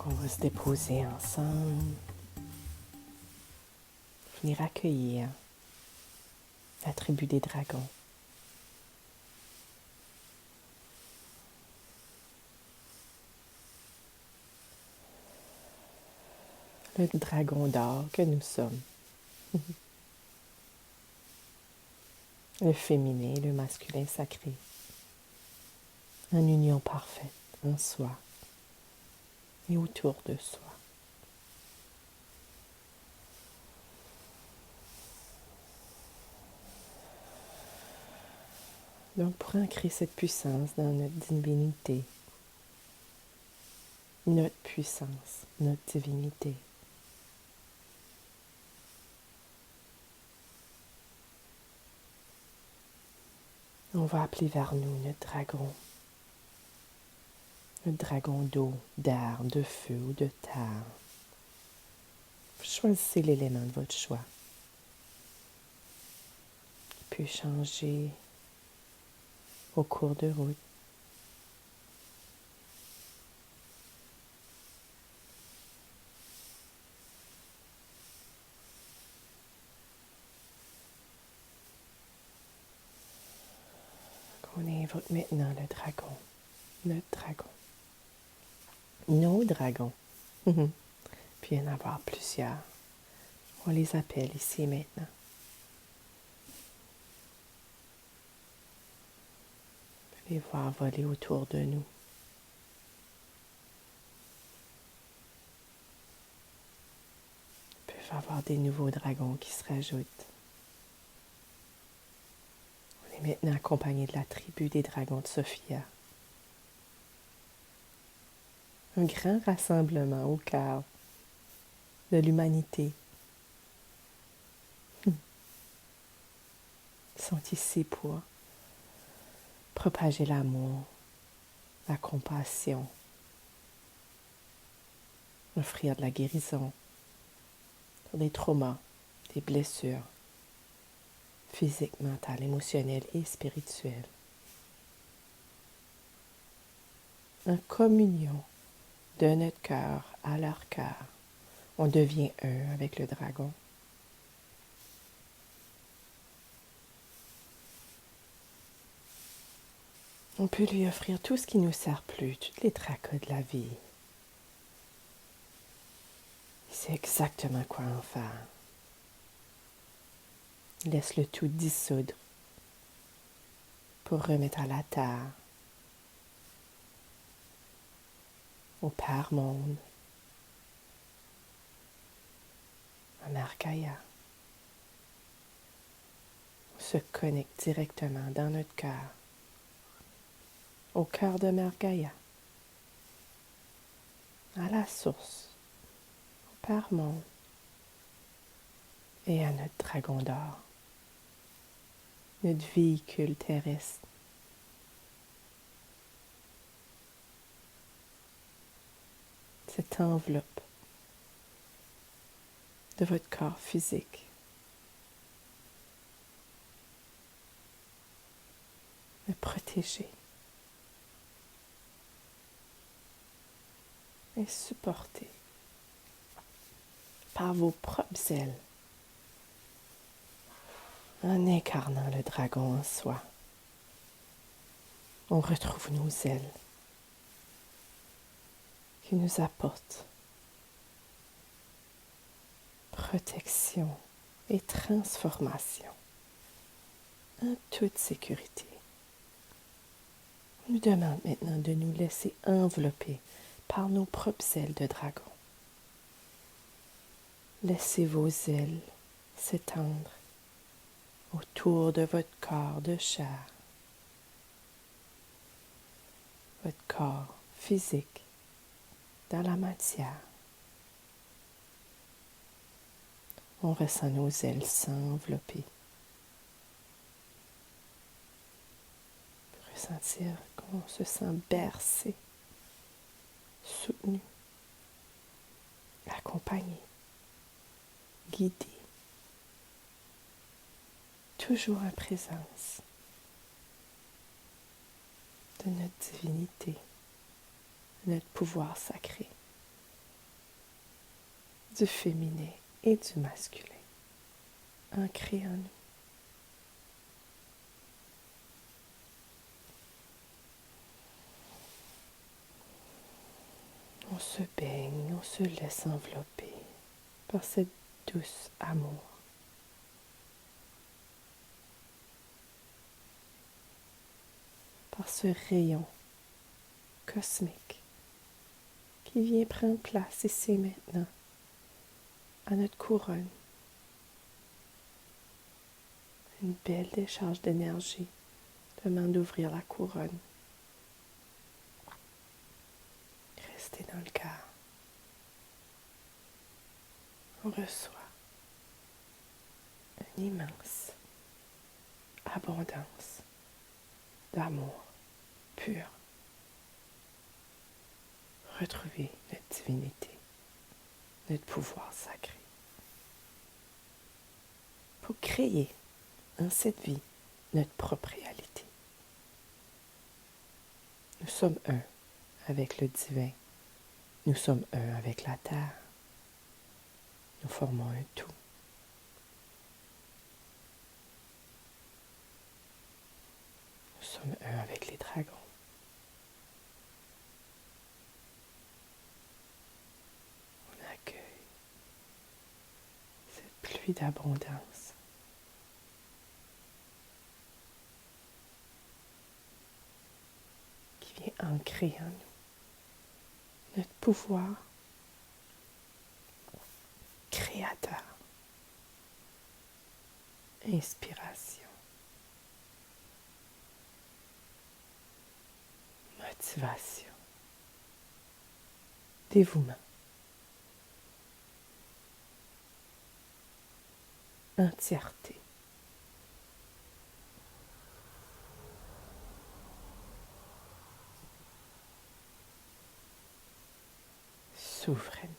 On va se déposer ensemble. Venir accueillir la tribu des dragons. Le dragon d'or que nous sommes. Le féminin et le masculin sacré. En union parfaite en soi et autour de soi. Donc, pour ancrer cette puissance dans notre divinité, notre puissance, notre divinité, on va appeler vers nous notre dragon d'eau, d'air, de feu ou de terre. Choisissez l'élément de votre choix. Il peut changer au cours de route. On invoque maintenant le dragon, notre dragon, nos dragons. Puis il y en a avoir plusieurs. On les appelle ici et maintenant. Vous les voir voler autour de nous. Il peut y avoir des nouveaux dragons qui se rajoutent. On est maintenant accompagné de la tribu des dragons de Sophia. Un grand rassemblement au cœur de l'humanité. Ils sont ici pour propager l'amour, la compassion, offrir de la guérison pour des traumas, des blessures physiques, mentales, émotionnelles et spirituelles. En communion de notre cœur à leur cœur, on devient un avec le dragon. On peut lui offrir tout ce qui ne nous sert plus, toutes les tracas de la vie. Il sait exactement quoi en faire. Il laisse le tout dissoudre pour remettre à la terre, au Père Monde, à Mère Gaïa. On se connecte directement dans notre cœur, au cœur de Mère Gaïa, à la source, au Père Monde et à notre dragon d'or, notre véhicule terrestre. Cette enveloppe de votre corps physique. Le protéger et supporter par vos propres ailes en incarnant le dragon en soi. On retrouve nos ailes qui nous apportent protection et transformation en toute sécurité. On nous demande maintenant de nous laisser envelopper par nos propres ailes de dragon. Laissez vos ailes s'étendre autour de votre corps de chair, votre corps physique dans la matière. On ressent nos ailes s'envelopper. Ressentir qu'on se sent bercé, soutenu, accompagné, guidé, toujours en présence de notre divinité, de notre pouvoir sacré. du féminin et du masculin ancrés en nous. On se baigne, on se laisse envelopper par cette douce amour. Par ce rayon cosmique qui vient prendre place ici et maintenant à notre couronne. Une belle décharge d'énergie demande d'ouvrir la couronne. Restez dans le cœur. On reçoit une immense abondance d'amour pur. Retrouver notre divinité, notre pouvoir sacré. Pour créer dans cette vie notre propre réalité. Nous sommes un avec le divin. Nous sommes un avec la terre. Nous formons un tout. Nous sommes un avec les dragons. On accueille cette pluie d'abondance. Qui vient ancrer en nous notre pouvoir créateur. Inspiration. Motivation. Dévouement. Entièreté. Souveraineté.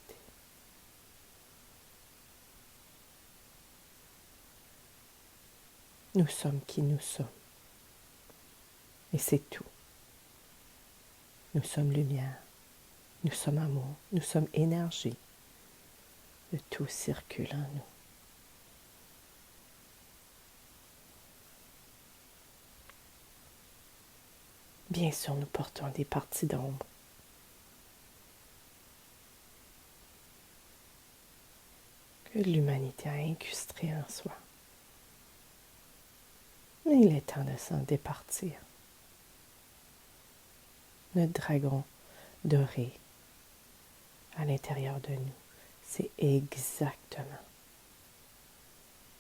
Nous sommes qui nous sommes. Et c'est tout. Nous sommes lumière. Nous sommes amour. Nous sommes énergie. Le tout circule en nous. Bien sûr, nous portons des parties d'ombre. Que l'humanité a incrustées en soi. Mais il est temps de s'en départir. Notre dragon doré à l'intérieur de nous, c'est exactement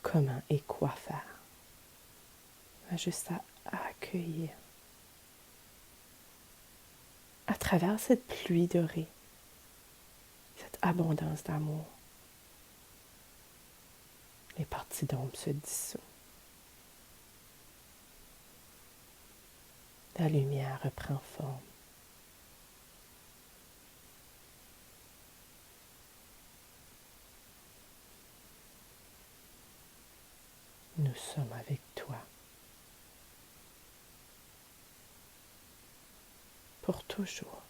comment et quoi faire. On a juste à accueillir à travers cette pluie dorée, cette abondance d'amour. Les parties d'ombre se dissouent. La lumière reprend forme. Nous sommes avec toi. Pour toujours.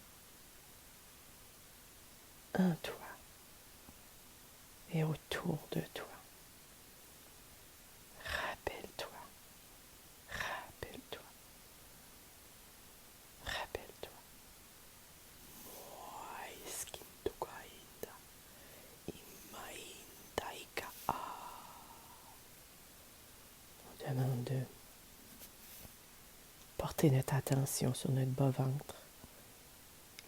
En toi. Et autour de toi. Rappelle-toi. Rappelle-toi. Rappelle-toi. On demande de porter notre attention sur notre bas-ventre,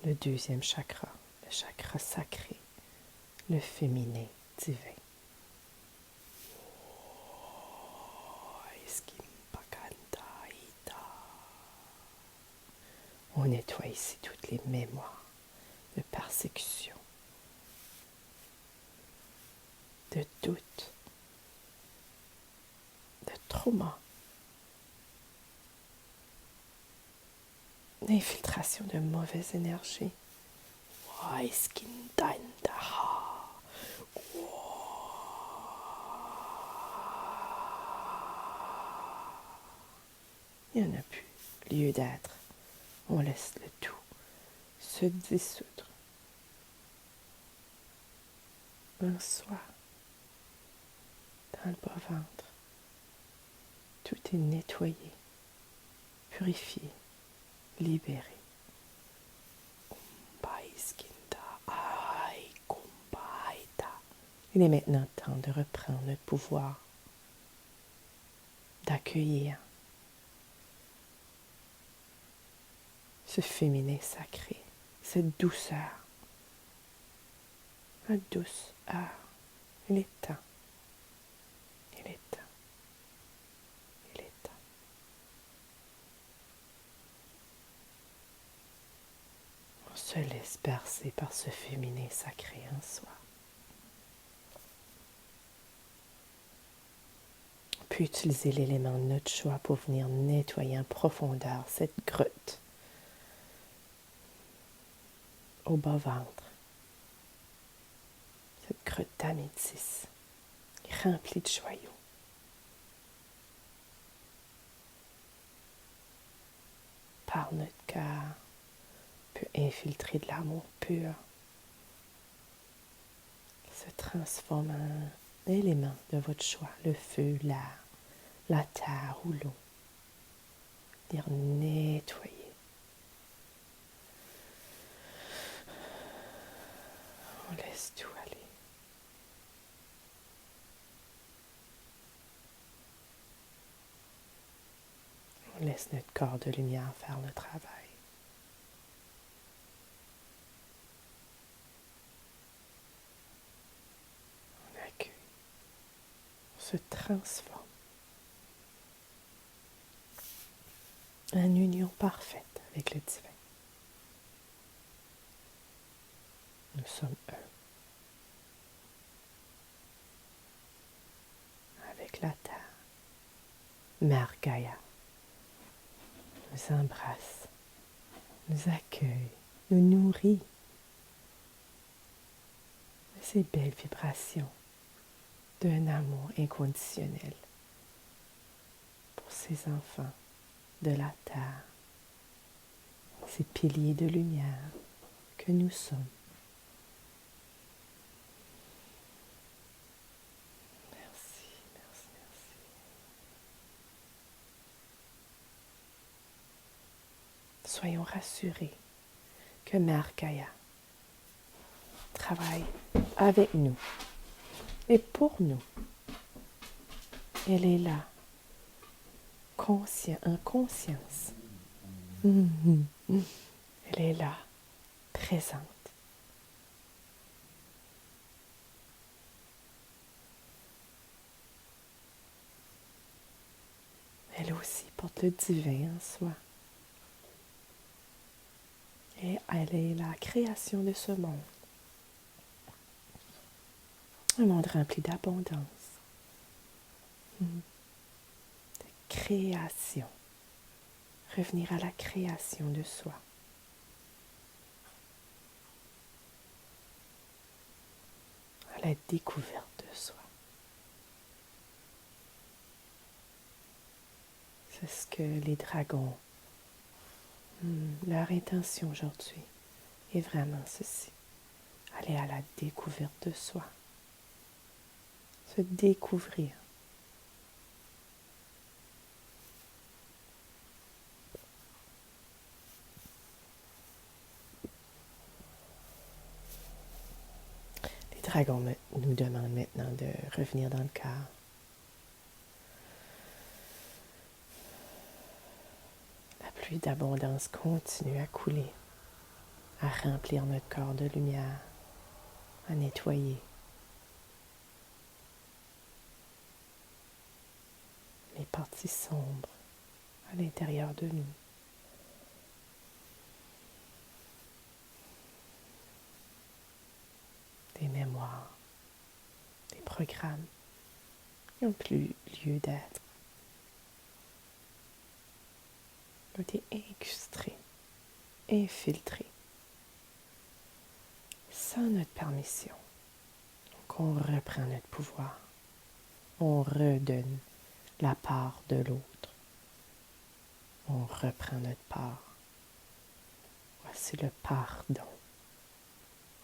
le deuxième chakra, le chakra sacré, le féminin divin. On nettoie ici toutes les mémoires de persécution, de doute, de trauma, d'infiltration de mauvaise énergie. Il n'y en a plus lieu d'être. On laisse le tout se dissoudre en soi, dans le bas-ventre. Tout est nettoyé, purifié, libéré. Il est maintenant temps de reprendre notre pouvoir, d'accueillir ce féminin sacré, cette douceur, la douceur. Il est temps, il est temps, il est temps. On se laisse bercer par ce féminin sacré en soi. On peut utiliser l'élément de notre choix pour venir nettoyer en profondeur cette grotte au bas-ventre. Cette grotte d'améthyste remplie de joyaux. Par notre cœur, peut infiltrer de l'amour pur, se transforme en élément de votre choix, le feu, l'air, la terre ou l'eau. Dire nettoyer. On laisse tout aller. On laisse notre corps de lumière faire le travail. On accueille. On se transforme en union parfaite avec le divin. Nous sommes un avec la terre. Mère Gaïa nous embrasse, nous accueille, nous nourrit de ces belles vibrations d'un amour inconditionnel pour ses enfants de la terre, ces piliers de lumière que nous sommes. Merci, merci, merci. Soyons rassurés que Mère Gaïa travaille avec nous et pour nous. Elle est là, en conscience. Elle est là, présente. Elle aussi porte le divin en soi. Et elle est la création de ce monde. Un monde rempli d'abondance. De création. Revenir à la création de soi. À la découverte de soi. C'est ce que les dragons, leur intention aujourd'hui est vraiment ceci. Aller à la découverte de soi. Se découvrir. Les dragons nous demandent maintenant de revenir dans le cœur. La pluie d'abondance continue à couler, à remplir notre corps de lumière, à nettoyer. Les parties sombres à l'intérieur de nous. Des mémoires, des programmes qui n'ont plus lieu d'être. Ont été incrustés, infiltrés, sans notre permission. Donc on reprend notre pouvoir. On redonne la part de l'autre. On reprend notre part. Voici le pardon.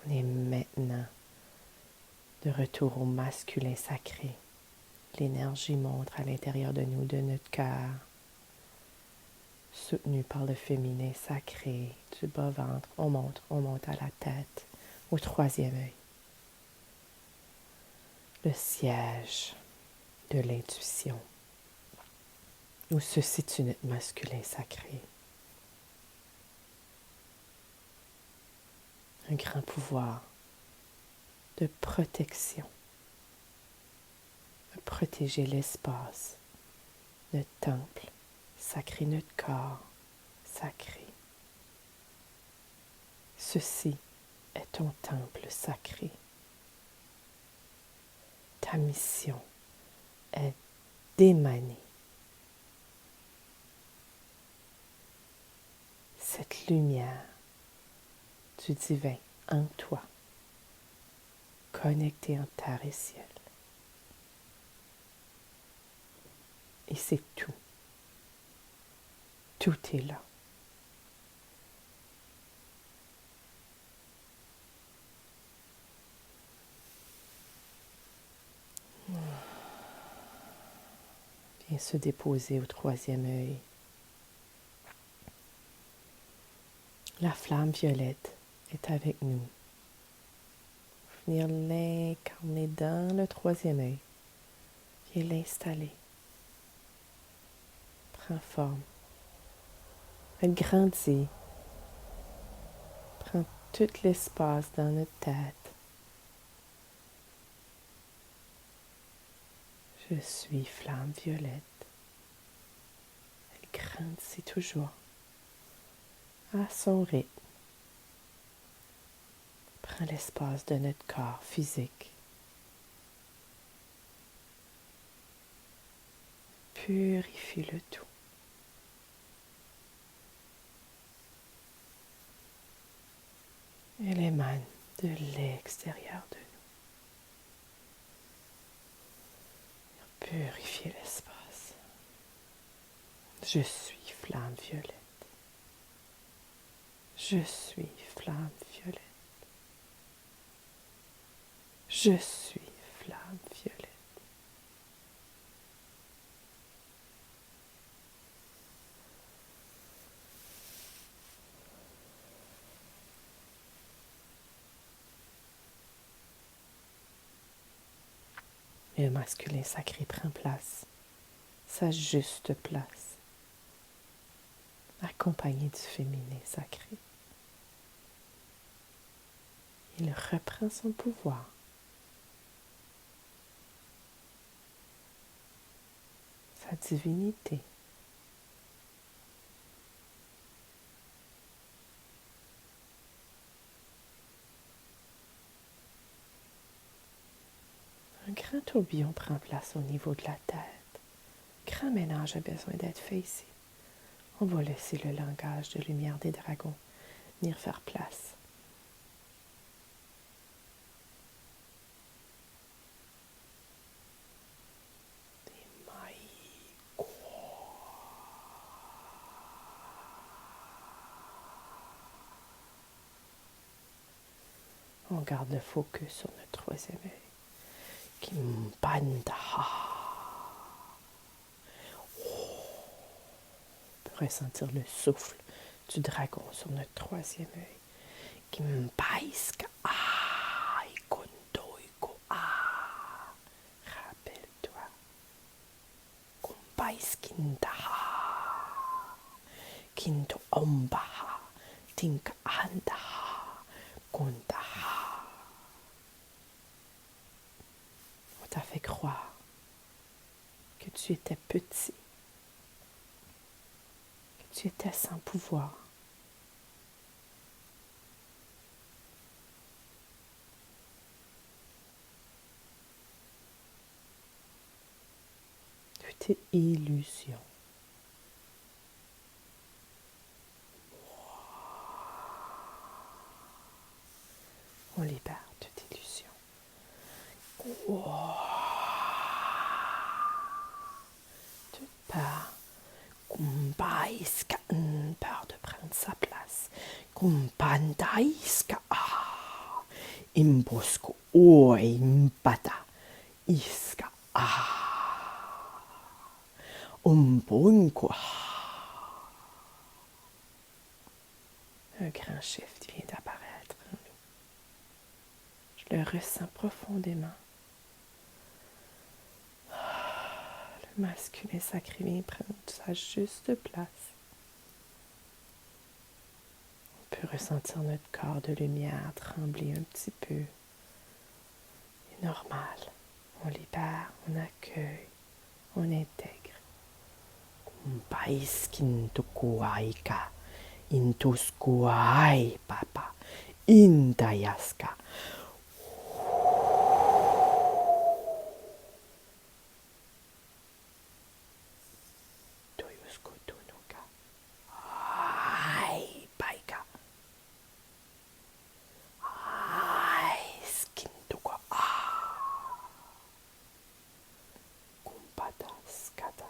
On est maintenant de retour au masculin sacré. L'énergie monte à l'intérieur de nous, de notre cœur, soutenu par le féminin sacré, du bas-ventre. On monte à la tête, au troisième œil. Le siège de l'intuition, où se situe notre masculin sacré. Un grand pouvoir de protection, de protéger l'espace, notre temple sacré, notre corps sacré. Ceci est ton temple sacré. Ta mission est d'émaner cette lumière du divin en toi, connectée en terre et ciel. Et c'est tout. Tout est là. Viens se déposer au troisième œil. La flamme violette est avec nous. Venir l'incarner dans le troisième œil. Viens l'installer. Prends forme. Elle grandit. Prends tout l'espace dans notre tête. Je suis flamme violette. Elle grandit toujours à son rythme. Prends l'espace de notre corps physique. Purifie le tout. Elle émane de l'extérieur de nous. Purifier l'espace. Je suis flamme violette. Je suis flamme violette. Je suis flamme violette. Et le masculin sacré prend place, sa juste place, accompagné du féminin sacré. Il reprend son pouvoir. Sa divinité. Un grand tourbillon prend place au niveau de la tête. Grand ménage a besoin d'être fait ici. On va laisser le langage de lumière des dragons venir faire place. On garde le focus sur notre troisième œil. Kimbandaha. On peut ressentir le souffle du dragon sur notre troisième œil. Kimbaiska. Rappelle-toi. Kumbaiskindaha. Kinto ombaha. Tinka andaha. Kundaha. On t'a fait croire que tu étais petit, que tu étais sans pouvoir. Tout est illusion. On libère toute illusion. Toute peur. Kumbaiska, peur de prendre sa place. Kumbandaiska, imbosko, oi mpata, iska, umbunko. Un grand shift vient d'apparaître en nous. Je le ressens profondément. Le masculin sacré vient prendre sa juste place. On peut ressentir notre corps de lumière trembler un petit peu. C'est normal. On libère, on accueille, on intègre. Kumpaiskintukuaika, intuskuai papa, indayaska. Toyuskutunuka, ai paika, ai skintuka, kumpata skata.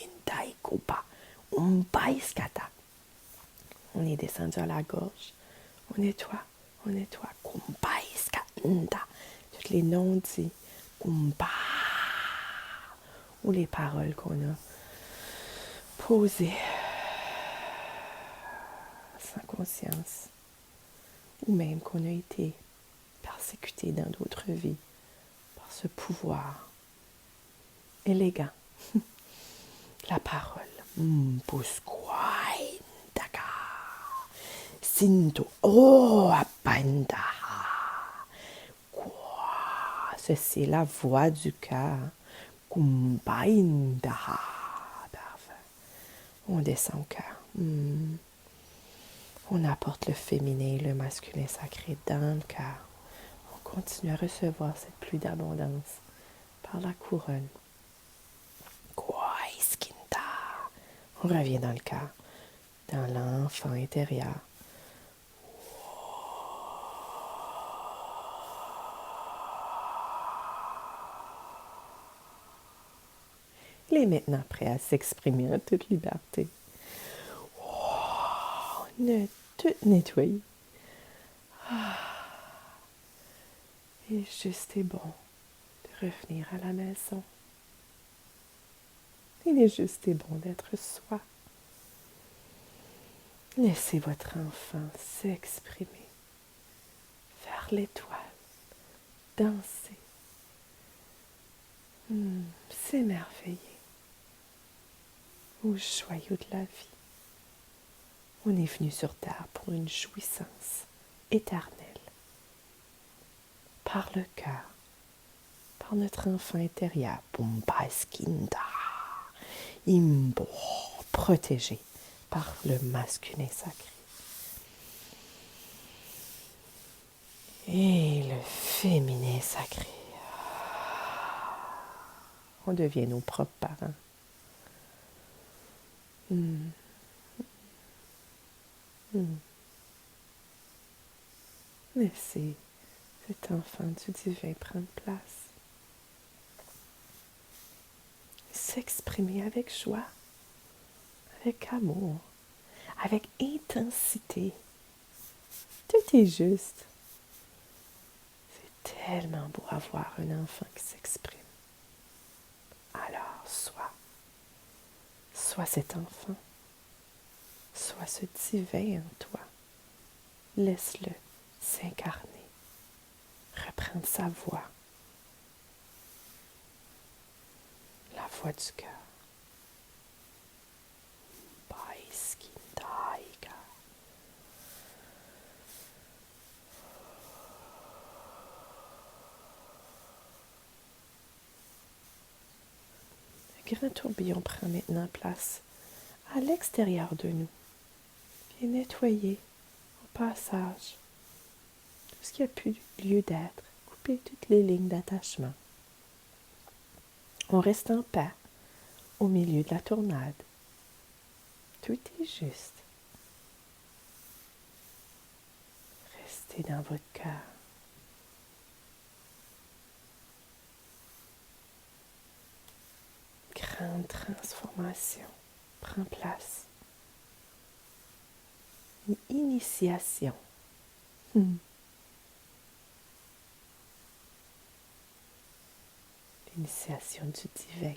Indaikupa, umpaiskata. On est descendu à la gorge. On nettoie. Kumpaiska, nda. Tous les noms dits. Kumpa. Ou les paroles qu'on a posées sans conscience. Ou même qu'on a été persécuté dans d'autres vies par ce pouvoir élégant. La parole. Puskwai daka. Sinto o apanda. Quoi? Ceci est la voix du cœur. Kumbainda. Parfait. On descend au cœur. On apporte le féminin et le masculin sacré dans le cœur. On continue à recevoir cette pluie d'abondance par la couronne. On revient dans le cœur, dans l'enfant intérieur. Il est maintenant prêt à s'exprimer en toute liberté. On a tout nettoyé. Et juste et bon de revenir à la maison. Il est juste et bon d'être soi. Laissez votre enfant s'exprimer, faire l'étoile, danser, s'émerveiller au joyau de la vie. On est venu sur Terre pour une jouissance éternelle. Par le cœur, par notre enfant intérieur, Pumpaskinda, Imbo, protégé par le masculin sacré. Et le féminin sacré. On devient nos propres parents. Laissez cet enfant du divin prendre place. S'exprimer avec joie, avec amour, avec intensité. Tout est juste. C'est tellement beau à voir un enfant qui s'exprime. Alors, sois cet enfant, sois ce divin en toi. Laisse-le s'incarner, reprendre sa voix, la voix du cœur. Le grand tourbillon prend maintenant place à l'extérieur de nous. Viens nettoyer au passage tout ce qui a plus lieu d'être, couper toutes les lignes d'attachement. On reste en paix au milieu de la tornade. Tout est juste. Restez dans votre cœur. Grande transformation prend place. Une initiation L'initiation du divin,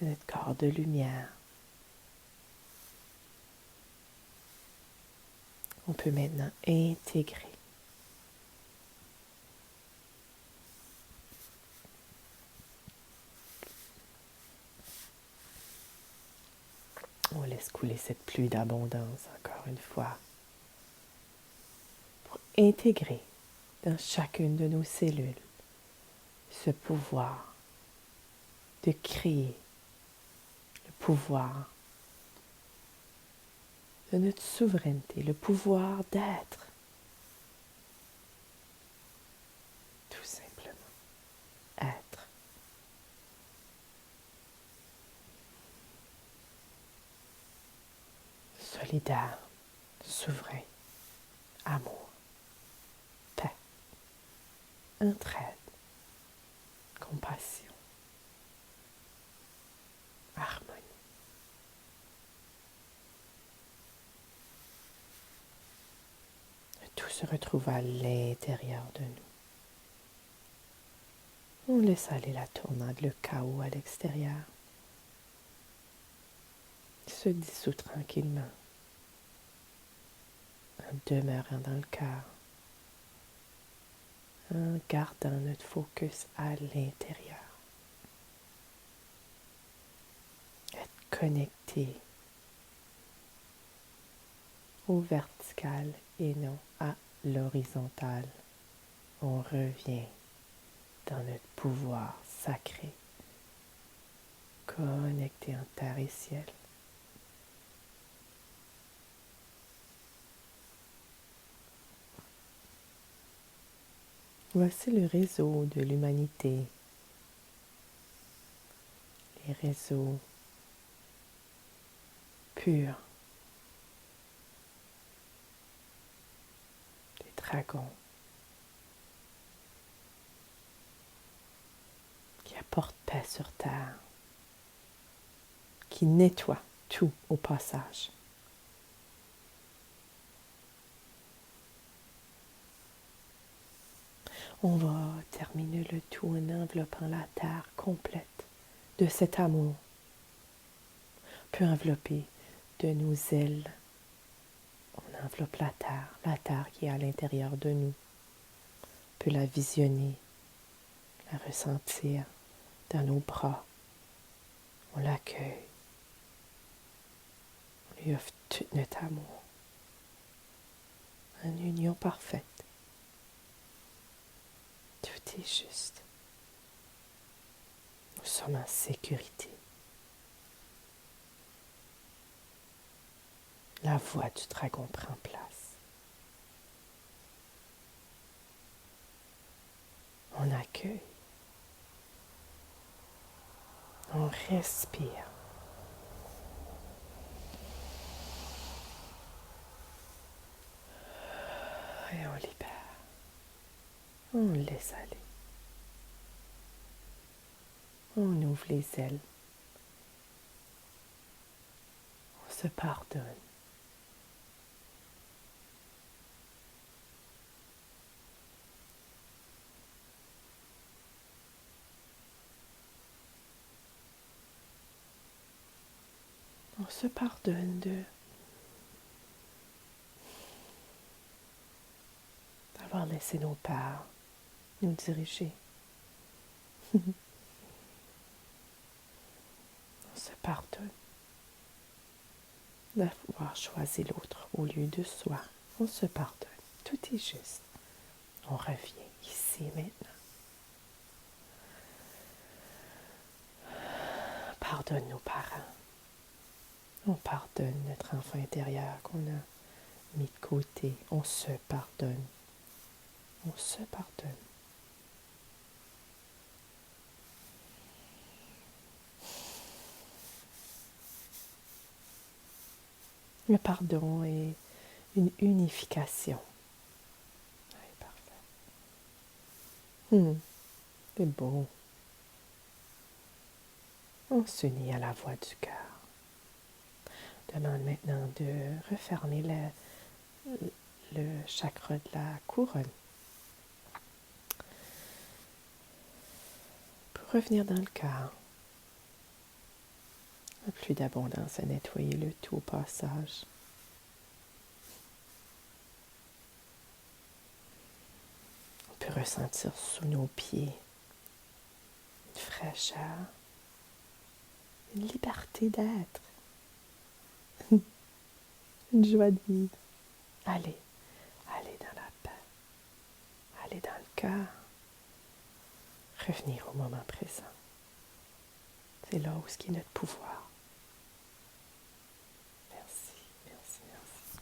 de notre corps de lumière. On peut maintenant intégrer on laisse couler cette pluie d'abondance encore une fois pour intégrer dans chacune de nos cellules ce pouvoir de créer, le pouvoir de notre souveraineté, le pouvoir d'être, tout simplement être. Solidaire, souverain, amour, paix, entraide, compassion, harmonie. Tout se retrouve à l'intérieur de nous. On laisse aller la tournade, le chaos à l'extérieur. Il se dissout tranquillement, en demeurant dans le cœur, en gardant notre focus à l'intérieur. Être connecté au vertical et non à l'horizontal. On revient dans notre pouvoir sacré, connecté en terre et ciel. Voici le réseau de l'humanité, les réseaux purs, des dragons, qui apportent paix sur terre, qui nettoient tout au passage. On va terminer le tout en enveloppant la terre complète de cet amour. On peut envelopper de nos ailes. On enveloppe la terre qui est à l'intérieur de nous. On peut la visionner, la ressentir dans nos bras. On l'accueille. On lui offre tout notre amour. En union parfaite. Tout est juste. Nous sommes en sécurité. La voix du dragon prend place. On accueille. On respire. Et on libère. On laisse aller. On ouvre les ailes. On se pardonne. On se pardonne d'avoir laissé nos peurs nous diriger. On se pardonne d'avoir choisi l'autre au lieu de soi. On se pardonne. Tout est juste. On revient ici maintenant. Pardonne nos parents. On pardonne notre enfant intérieur qu'on a mis de côté. On se pardonne. On se pardonne. Le pardon est une unification. Oui, parfait. C'est beau. On s'unit à la voix du cœur. Demande maintenant de refermer le chakra de la couronne. Pour revenir dans le cœur, plus d'abondance à nettoyer le tout au passage. On peut ressentir sous nos pieds une fraîcheur, une liberté d'être, une joie de vivre. Allez dans la paix, allez dans le cœur, revenir au moment présent. C'est là où est notre pouvoir. Merci, merci, merci.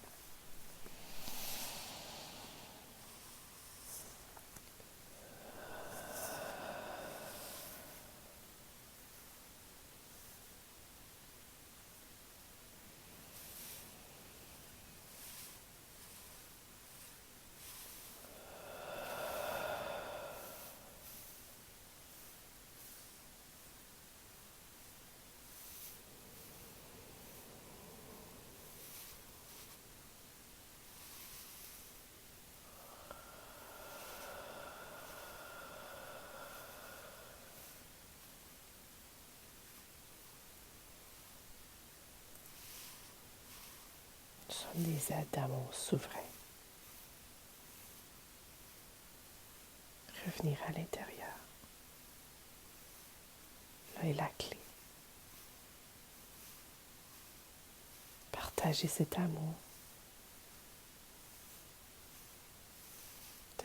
Nous sommes des êtres d'amour souverains. Revenir à l'intérieur. Là est la clé. Partager cet amour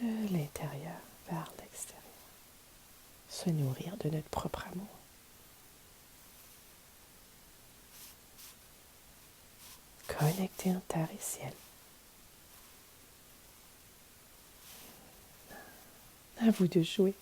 de l'intérieur vers l'extérieur. Se nourrir de notre propre amour. Connecté en terre et ciel. À vous de jouer.